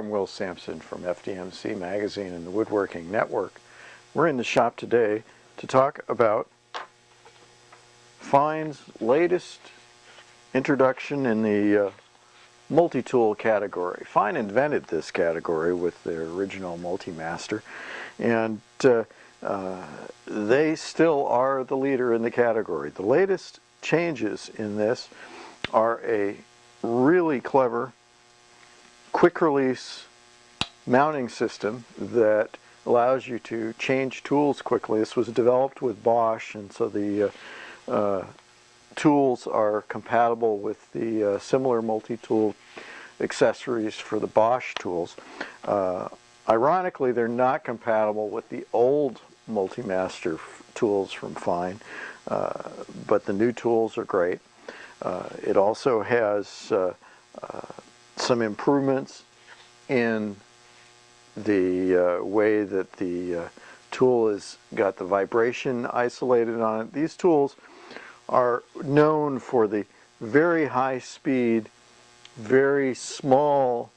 I'm Will Sampson from FDMC Magazine and the Woodworking Network. We're in the shop today to talk about Fine's latest introduction in the multi-tool category. Fine invented this category with their original Multi-Master, and they still are the leader in the category. The latest changes in this are a really clever quick release mounting system that allows you to change tools quickly. This was developed with Bosch, and so the tools are compatible with the similar multi-tool accessories for the Bosch tools. Ironically, they're not compatible with the old Multi-Master tools from Fine, but the new tools are great. It also has some improvements in the way that the tool has got the vibration isolated on it. These tools are known for the very high speed, very small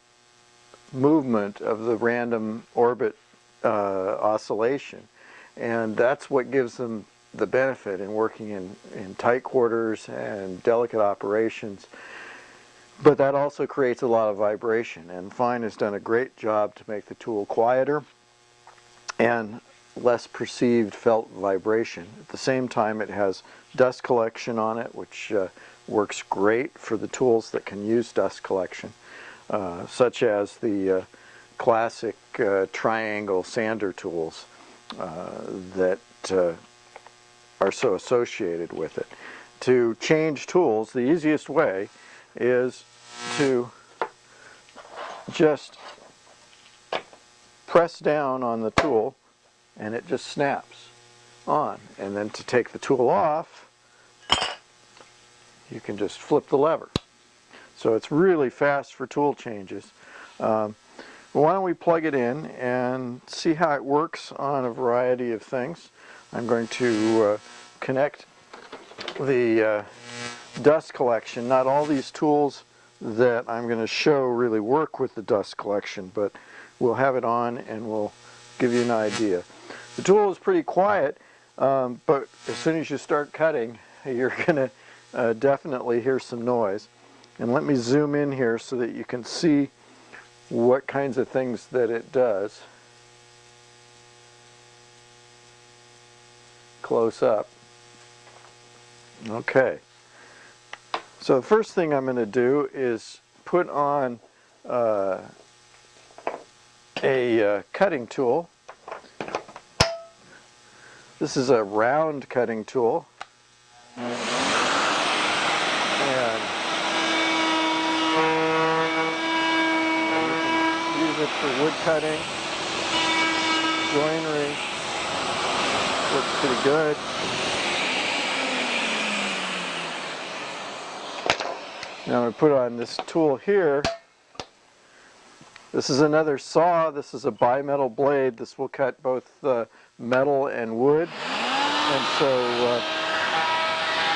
movement of the random orbit oscillation, and that's what gives them the benefit in working in tight quarters and delicate operations. But that also creates a lot of vibration, and Fine has done a great job to make the tool quieter and less perceived felt vibration. At the same time, it has dust collection on it, which works great for the tools that can use dust collection, such as the classic triangle sander tools that are so associated with it. To change tools, the easiest way is to just press down on the tool and it just snaps on. And then to take the tool off, you can just flip the lever. So it's really fast for tool changes. Why don't we plug it in and see how it works on a variety of things. I'm going to connect the dust collection. Not all these tools that I'm going to show really work with the dust collection, but we'll have it on and we'll give you an idea. The tool is pretty quiet, but as soon as you start cutting, you're going to definitely hear some noise. And let me zoom in here so that you can see what kinds of things that it does close up. Okay. So the first thing I'm going to do is put on a cutting tool. This is a round cutting tool. And you can use it for wood cutting, joinery. Looks pretty good. Now I'm going to put on this tool here. This is another saw. This is a bimetal blade. This will cut both metal and wood. And so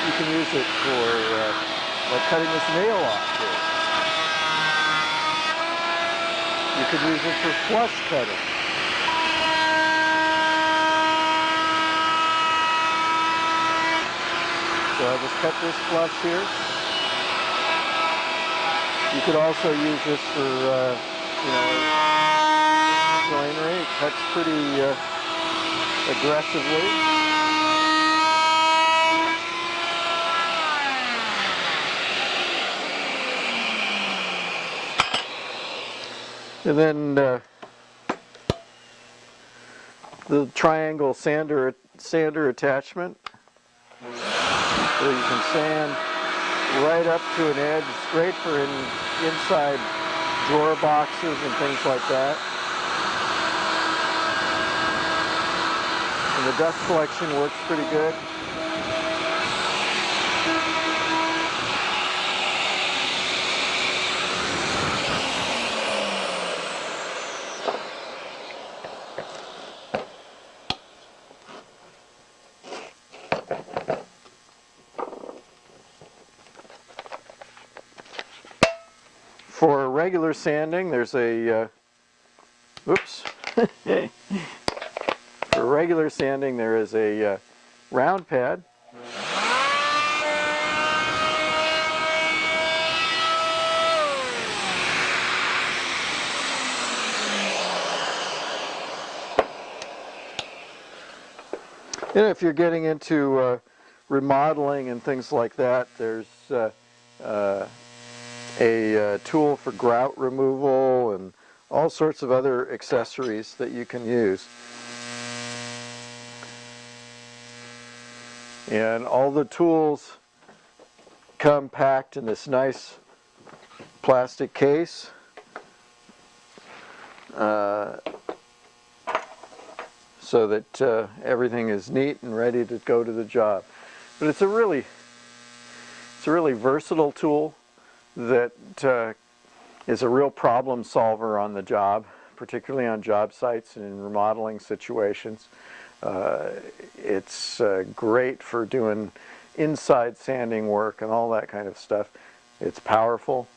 you can use it for like cutting this nail off here. You could use it for flush cutting. So I just cut this flush here. You could also use this for, joinery. It cuts pretty aggressively. And then the triangle sander attachment, so you can sand right up to an edge. It's great for inside drawer boxes and things like that. And the dust collection works pretty good. For regular sanding, there's a Oops. For regular sanding, there is a round pad. And if you're getting into remodeling and things like that, there's a tool for grout removal and all sorts of other accessories that you can use. And all the tools come packed in this nice plastic case. So that everything is neat and ready to go to the job. But it's a really versatile tool that is a real problem solver on the job, particularly on job sites and in remodeling situations. It's great for doing inside sanding work and all that kind of stuff. It's powerful.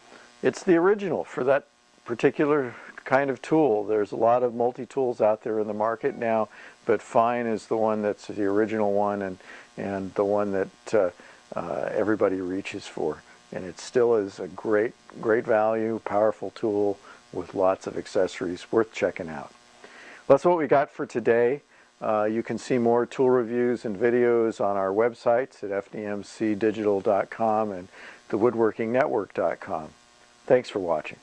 It's the original for that particular kind of tool. There's a lot of multi-tools out there in the market now, but Fine is the one that's the original one and the one that everybody reaches for. And it still is a great value, powerful tool with lots of accessories worth checking out. That's what we got for today. You can see more tool reviews and videos on our websites at fdmcdigital.com and thewoodworkingnetwork.com. Thanks for watching.